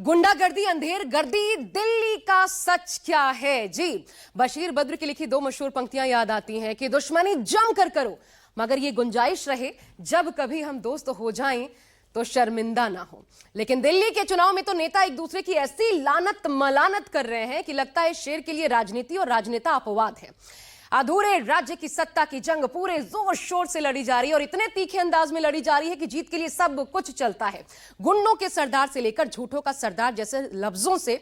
गुंडागर्दी, अंधेर गर्दी, दिल्ली का सच क्या है। जी, बशीर बद्र की लिखी दो मशहूर पंक्तियां याद आती हैं कि दुश्मनी जमकर करो, मगर ये गुंजाइश रहे जब कभी हम दोस्त हो जाएं तो शर्मिंदा ना हो। लेकिन दिल्ली के चुनाव में तो नेता एक दूसरे की ऐसी लानत मलानत कर रहे हैं कि लगता है शेर के लिए राजनीति और राजनेता अपवाद है। अधूरे राज्य की सत्ता की जंग पूरे जोर शोर से लड़ी जा रही है और इतने तीखे अंदाज में लड़ी जा रही है कि जीत के लिए सब कुछ चलता है। गुंडों के सरदार से लेकर झूठों का सरदार जैसे लफ्जों से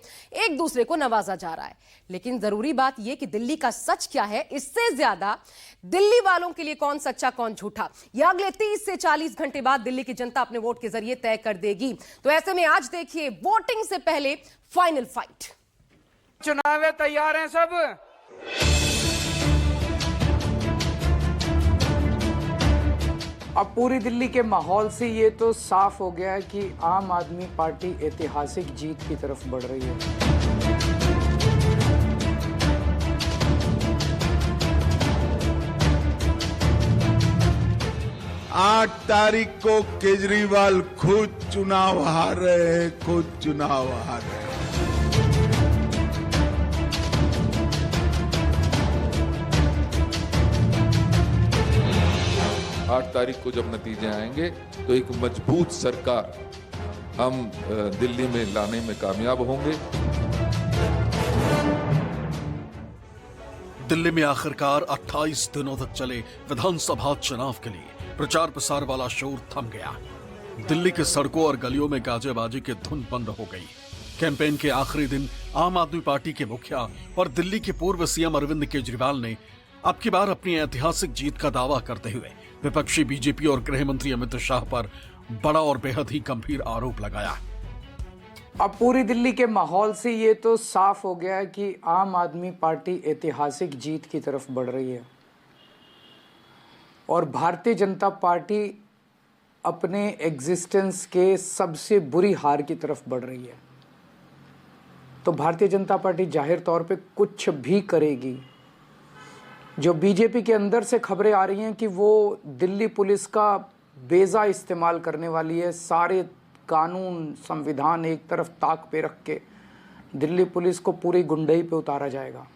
एक दूसरे को नवाजा जा रहा है। लेकिन जरूरी बात यह कि दिल्ली का सच क्या है, इससे ज्यादा दिल्ली वालों के लिए कौन सच्चा कौन झूठा, यह अगले 30 से 40 घंटे बाद दिल्ली की जनता अपने वोट के जरिए तय कर देगी। तो ऐसे में आज देखिए वोटिंग से पहले फाइनल फाइट। चुनाव तैयार हैं सब। अब पूरी दिल्ली के माहौल से ये तो साफ हो गया है कि आम आदमी पार्टी ऐतिहासिक जीत की तरफ बढ़ रही है। 8 तारीख को केजरीवाल खुद चुनाव हार रहे हैं, खुद चुनाव हार रहे हैं। 8 तारीख को जब नतीजे आएंगे तो एक मजबूत सरकार हम दिल्ली में लाने में कामयाब होंगे। दिल्ली में आखिरकार 28 दिनों तक चले विधानसभा चुनाव के लिए प्रचार प्रसार वाला शोर थम गया। दिल्ली के सड़कों और गलियों में गाजेबाजी की धुन बंद हो गई। कैंपेन के आखिरी दिन आम आदमी पार्टी के मुखिया और दिल्ली के पूर्व सीएम अरविंद केजरीवाल ने अब की बार अपनी ऐतिहासिक जीत का दावा करते हुए विपक्षी बीजेपी और गृह मंत्री अमित शाह पर बड़ा और बेहद ही गंभीर आरोप लगाया। अब पूरी दिल्ली के माहौल से ये तो साफ हो गया है कि आम आदमी पार्टी ऐतिहासिक जीत की तरफ बढ़ रही है और भारतीय जनता पार्टी अपने एग्जिस्टेंस के सबसे बुरी हार की तरफ बढ़ रही है। तो भारतीय जनता पार्टी जाहिर तौर पे कुछ भी करेगी। जो बीजेपी के अंदर से खबरें आ रही हैं कि वो दिल्ली पुलिस का बेजा इस्तेमाल करने वाली है, सारे कानून संविधान एक तरफ ताक पे रख के दिल्ली पुलिस को पूरी गुंडई पे उतारा जाएगा।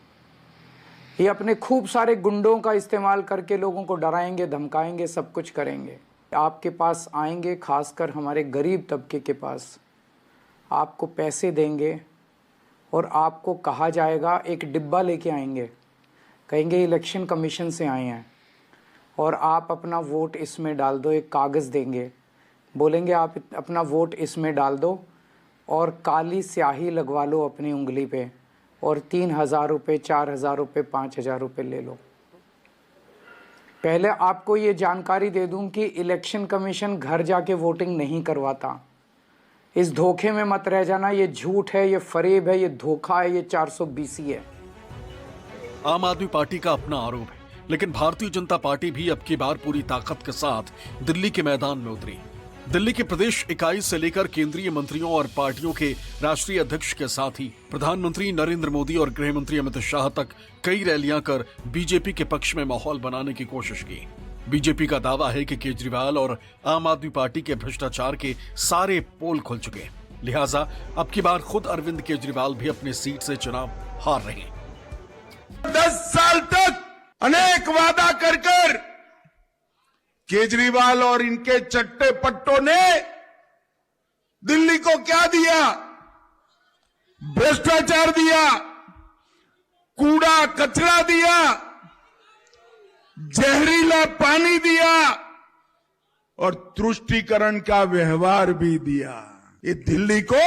ये अपने खूब सारे गुंडों का इस्तेमाल करके लोगों को डराएंगे, धमकाएंगे, सब कुछ करेंगे। आपके पास आएंगे, खासकर हमारे गरीब तबके के पास, आपको पैसे देंगे और आपको कहा जाएगा, एक डिब्बा लेके आएंगे, कहेंगे इलेक्शन कमीशन से आए हैं और आप अपना वोट इसमें डाल दो। एक कागज़ देंगे, बोलेंगे आप अपना वोट इसमें डाल दो और काली स्याही लगवा लो अपनी उंगली पे और 3,000 रुपये, 4,000 रुपये, 5,000 रुपये ले लो। पहले आपको ये जानकारी दे दूं कि इलेक्शन कमीशन घर जाके वोटिंग नहीं करवाता। इस धोखे में मत रह जाना, ये झूठ है, ये फरेब है, ये धोखा है, ये 420 है। आम आदमी पार्टी का अपना आरोप है, लेकिन भारतीय जनता पार्टी भी अब की बार पूरी ताकत के साथ दिल्ली के मैदान में उतरी। दिल्ली के प्रदेश इकाई से लेकर केंद्रीय मंत्रियों और पार्टियों के राष्ट्रीय अध्यक्ष के साथ ही प्रधानमंत्री नरेंद्र मोदी और गृह मंत्री अमित शाह तक कई रैलियां कर बीजेपी के पक्ष में माहौल बनाने की कोशिश की। बीजेपी का दावा है कि केजरीवाल और आम आदमी पार्टी के भ्रष्टाचार के सारे पोल खुल चुके, लिहाजा अब की बार खुद अरविंद केजरीवाल भी अपनी सीट से चुनाव हार रहे हैं। 10 साल तक अनेक वादा कर केजरीवाल और इनके चट्टे पट्टों ने दिल्ली को क्या दिया? भ्रष्टाचार दिया, कूड़ा कचरा दिया, जहरीला पानी दिया और तुष्टीकरण का व्यवहार भी दिया। ये दिल्ली को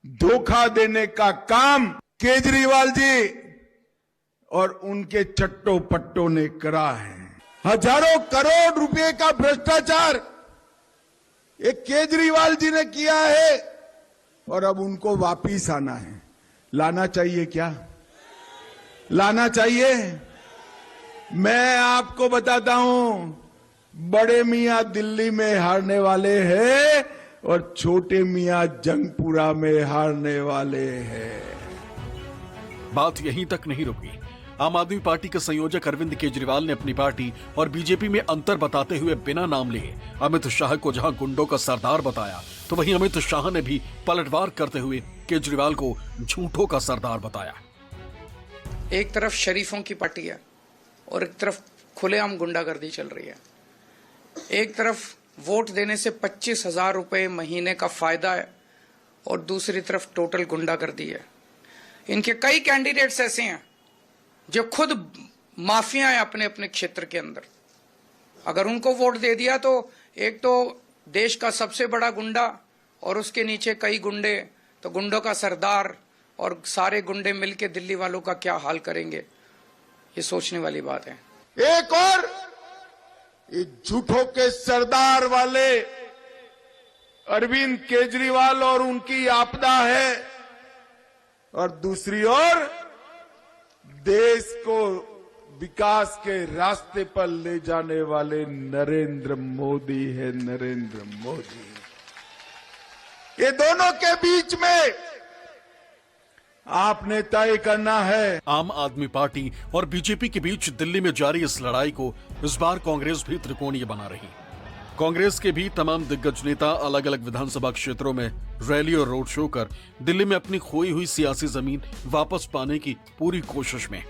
धोखा देने का काम केजरीवाल जी और उनके चट्टो पट्टों ने करा है। हजारों करोड़ रुपए का भ्रष्टाचार ये केजरीवाल जी ने किया है और अब उनको वापिस आना है। लाना चाहिए क्या? लाना चाहिए। मैं आपको बताता हूं, बड़े मियां दिल्ली में हारने वाले हैं और छोटे मियां जंगपुरा में हारने वाले हैं। बात यहीं तक नहीं रुकी। आम आदमी पार्टी के संयोजक अरविंद केजरीवाल ने अपनी पार्टी और बीजेपी में अंतर बताते हुए बिना नाम लिए अमित शाह को जहां गुंडों का सरदार बताया, तो वहीं अमित शाह ने भी पलटवार करते हुए केजरीवाल को झूठों का सरदार बताया। एक तरफ शरीफों की पार्टी है और एक तरफ खुलेआम गुंडागर्दी चल रही है। एक तरफ वोट देने से 25,000 रुपए महीने का फायदा है और दूसरी तरफ टोटल गुंडागर्दी है। इनके कई कैंडिडेट्स ऐसे हैं जो खुद माफिया हैं अपने अपने क्षेत्र के अंदर। अगर उनको वोट दे दिया तो एक तो देश का सबसे बड़ा गुंडा और उसके नीचे कई गुंडे, तो गुंडों का सरदार और सारे गुंडे मिलके दिल्ली वालों का क्या हाल करेंगे, ये सोचने वाली बात है। एक और ये झूठों के सरदार वाले अरविंद केजरीवाल और उनकी आपदा है, और दूसरी ओर देश को विकास के रास्ते पर ले जाने वाले नरेंद्र मोदी है। नरेंद्र मोदी, ये दोनों के बीच में आपने तय करना है। आम आदमी पार्टी और बीजेपी के बीच दिल्ली में जारी इस लड़ाई को इस बार कांग्रेस भी त्रिकोणीय बना रही। कांग्रेस के भी तमाम दिग्गज नेता अलग अलग विधानसभा क्षेत्रों में रैली और रोड शो कर दिल्ली में अपनी खोई हुई सियासी जमीन वापस पाने की पूरी कोशिश में।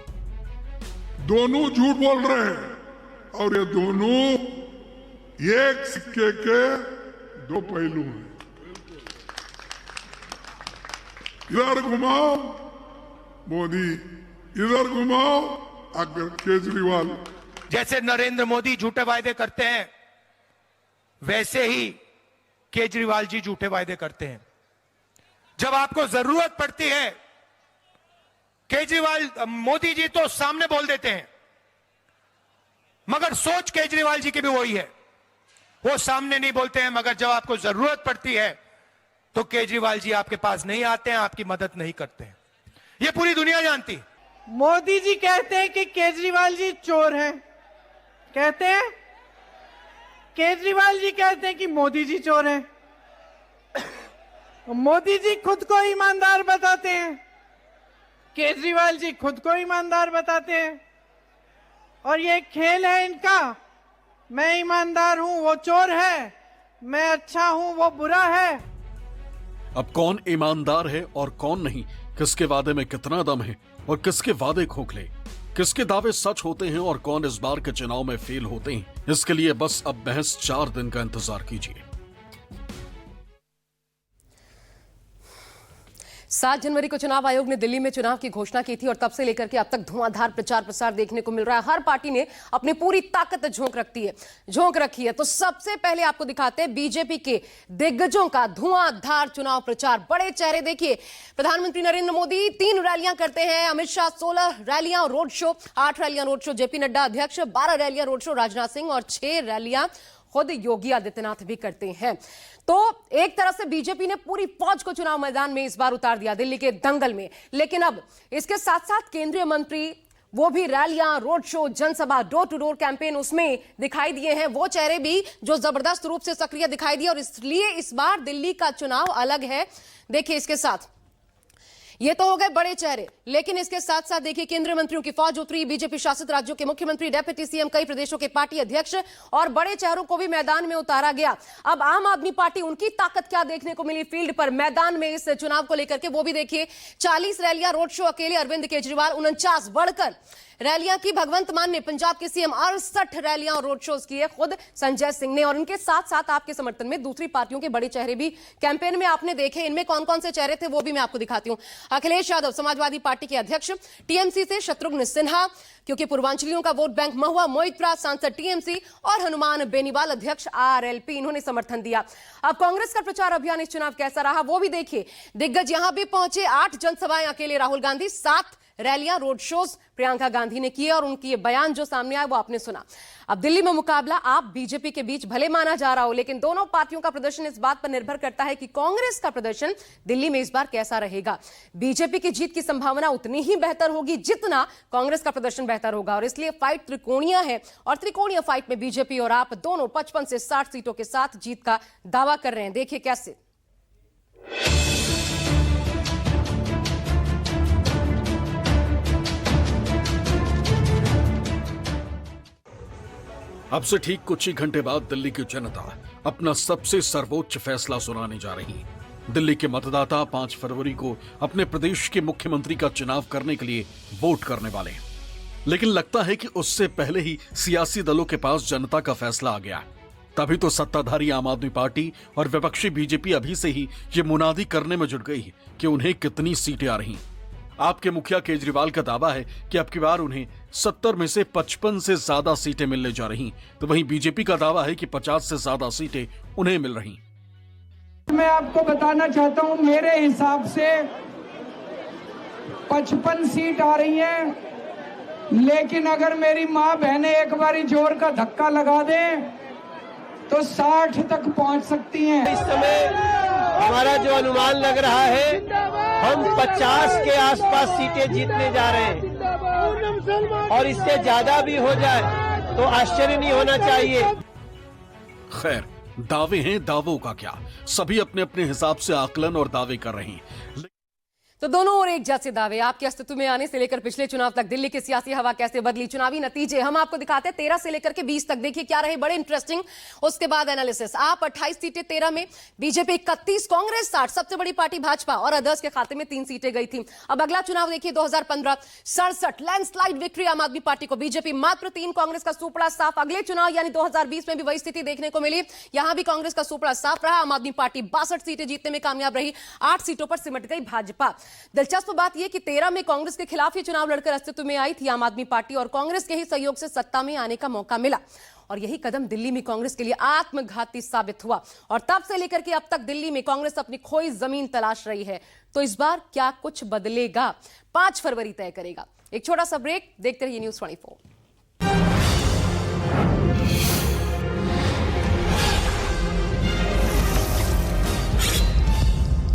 दोनों झूठ बोल रहे हैं और ये दोनों एक सिक्के के दो पहलू हैं। इधर घुमाओ मोदी, इधर घुमाओ अगर केजरीवाल। जैसे नरेंद्र मोदी झूठे वायदे करते हैं, वैसे ही केजरीवाल जी झूठे वायदे करते हैं। जब आपको जरूरत पड़ती है, केजरीवाल मोदी जी तो सामने बोल देते हैं, मगर सोच केजरीवाल जी की भी वही है। वो सामने नहीं बोलते हैं, मगर जब आपको जरूरत पड़ती है तो केजरीवाल जी आपके पास नहीं आते हैं, आपकी मदद नहीं करते हैं। ये पूरी दुनिया जानती। मोदी जी कहते हैं कि केजरीवाल जी चोर हैं, कहते हैं। केजरीवाल जी कहते हैं कि मोदी जी चोर हैं। मोदी जी खुद को ईमानदार बताते हैं, केजरीवाल जी खुद को ईमानदार बताते हैं। और ये खेल है इनका, मैं ईमानदार हूं वो चोर है, मैं अच्छा हूं वो बुरा है। अब कौन ईमानदार है और कौन नहीं, किसके वादे में कितना दम है और किसके वादे खोखले, किसके दावे सच होते हैं और कौन इस बार के चुनाव में फेल होते हैं, इसके लिए बस अब महज 4 दिन का इंतजार कीजिए। 7 जनवरी को चुनाव आयोग ने दिल्ली में चुनाव की घोषणा की थी और तब से लेकर के अब तक धुआंधार प्रचार प्रसार देखने को मिल रहा है। हर पार्टी ने अपनी पूरी ताकत झोंक रखी है। तो सबसे पहले आपको दिखाते हैं बीजेपी के दिग्गजों का धुआंधार चुनाव प्रचार। बड़े चेहरे देखिए, प्रधानमंत्री नरेंद्र मोदी 3 रैलियां करते हैं, अमित शाह 16 रैलियां और रोड शो, 8 रैलियां रोड शो जेपी नड्डा अध्यक्ष, 12 रैलियां रोड शो राजनाथ सिंह और 6 रैलियां खुद योगी आदित्यनाथ भी करते हैं। तो एक तरह से बीजेपी ने पूरी फौज को चुनाव मैदान में इस बार उतार दिया दिल्ली के दंगल में। लेकिन अब इसके साथ साथ केंद्रीय मंत्री वो भी रैलियां, रोड शो, जनसभा, डोर टू डोर कैंपेन उसमें दिखाई दिए हैं। वो चेहरे भी जो जबरदस्त रूप से सक्रिय दिखाई दिए और इसलिए इस बार दिल्ली का चुनाव अलग है। देखिए इसके साथ ये तो हो गए बड़े चेहरे, लेकिन इसके साथ साथ देखिए केंद्रीय मंत्रियों की फौज उतरी, बीजेपी शासित राज्यों के मुख्यमंत्री, डेप्यूटी सीएम, कई प्रदेशों के पार्टी अध्यक्ष और बड़े चेहरों को भी मैदान में उतारा गया। अब आम आदमी पार्टी, उनकी ताकत क्या देखने को मिली फील्ड पर, मैदान में इस चुनाव को लेकर के, वो भी देखिए। 40 रैलियां रोड शो अकेले अरविंद केजरीवाल, 49 बढ़कर रैलियां की भगवंत मान ने, पंजाब के सीएम 68 रैलियां और रोड शोज किए खुद संजय सिंह ने। और इनके साथ साथ आपके समर्थन में दूसरी पार्टियों के बड़े चेहरे भी कैंपेन में आपने देखे। इनमें कौन कौन से चेहरे थे वो भी मैं आपको दिखाती हूं। अखिलेश यादव समाजवादी पार्टी के अध्यक्ष, टीएमसी से शत्रुघ्न सिन्हा, क्योंकि पूर्वांचलियों का वोट बैंक महुआ, मोहित राज सांसद टीएमसी और हनुमान बेनीवाल अध्यक्ष आरएलपी, इन्होंने समर्थन दिया। अब कांग्रेस का प्रचार अभियान इस चुनाव कैसा रहा वो भी देखिए। दिग्गज यहां भी पहुंचे, 8 जनसभाएं अकेले राहुल गांधी, 7 रैलियां रोड शोज प्रियंका गांधी ने किए और उनकी ये बयान जो सामने आया वो आपने सुना। अब दिल्ली में मुकाबला आप बीजेपी के बीच भले माना जा रहा हो, लेकिन दोनों पार्टियों का प्रदर्शन इस बात पर निर्भर करता है कि कांग्रेस का प्रदर्शन दिल्ली में इस बार कैसा रहेगा। बीजेपी की जीत की संभावना उतनी ही बेहतर होगी जितना कांग्रेस का प्रदर्शन बेहतर होगा, और इसलिए फाइट त्रिकोणीय है और त्रिकोणीय फाइट में बीजेपी और आप दोनों 55 से 60 सीटों के साथ जीत का दावा कर रहे हैं। देखिए कैसे। अब से ठीक कुछ ही घंटे बाद दिल्ली की जनता अपना सबसे सर्वोच्च फैसला सुनाने जा रही है। दिल्ली के मतदाता 5 फरवरी को अपने प्रदेश के मुख्यमंत्री का चुनाव करने के लिए वोट करने वाले हैं। लेकिन लगता है कि उससे पहले ही सियासी दलों के पास जनता का फैसला आ गया। तभी तो सत्ताधारी आम आदमी पार्टी और विपक्षी बीजेपी अभी से ही ये मुनादी करने में जुट गई कि उन्हें कितनी सीटें आ रही। आपके मुखिया केजरीवाल का दावा है कि अब की बार उन्हें 70 में से 55 से ज्यादा सीटें मिलने जा रही, तो वहीं बीजेपी का दावा है कि 50 से ज्यादा सीटें उन्हें मिल रही। मैं आपको बताना चाहता हूं, मेरे हिसाब से 55 सीट आ रही हैं, लेकिन अगर मेरी माँ बहनें एक बारी जोर का धक्का लगा दें तो 60 तक पहुंच सकती हैं। इस समय हमारा जो अनुमान लग रहा है, हम 50 के आसपास सीटें जीतने जा रहे हैं और इससे ज्यादा भी हो जाए तो आश्चर्य नहीं होना चाहिए। खैर, दावे हैं, दावों का क्या, सभी अपने अपने हिसाब से आकलन और दावे कर रहे हैं। तो दोनों और एक जैसे दावे। आपके अस्तित्व में आने से लेकर पिछले चुनाव तक दिल्ली की सियासी हवा कैसे बदली, चुनावी नतीजे हम आपको दिखाते हैं 13 से लेकर के 20 तक। देखिए क्या रहे बड़े इंटरेस्टिंग। उसके बाद एनालिसिस। आप 28 सीटें 13 में, बीजेपी 31, कांग्रेस 60, सबसे बड़ी पार्टी भाजपा और अदर्स के खाते में 3 सीटें गई थी। अब अगला चुनाव देखिए 2015, 67 लैंडस्लाइड विक्ट्री आम आदमी पार्टी को, बीजेपी मात्र 3, कांग्रेस का सुपड़ा साफ। अगले चुनाव यानी 2020 में भी वही स्थिति देखने को मिली। यहां भी कांग्रेस का सुपड़ा साफ रहा, आम आदमी पार्टी 62 सीटें जीतने में कामयाब रही, 8 सीटों पर सिमट गई भाजपा। दिलचस्प बात यह कि 13 में कांग्रेस के खिलाफ ये चुनाव लड़कर अस्तित्व में आई थी आम आदमी पार्टी और कांग्रेस के ही सहयोग से सत्ता में आने का मौका मिला। और यही कदम दिल्ली में कांग्रेस के लिए आत्मघाती साबित हुआ और तब से लेकर के अब तक दिल्ली में कांग्रेस अपनी खोई जमीन तलाश रही है। तो इस बार क्या कुछ बदलेगा, 5 फरवरी तय करेगा। एक छोटा सा ब्रेक, देखते रहिए न्यूज़ 24।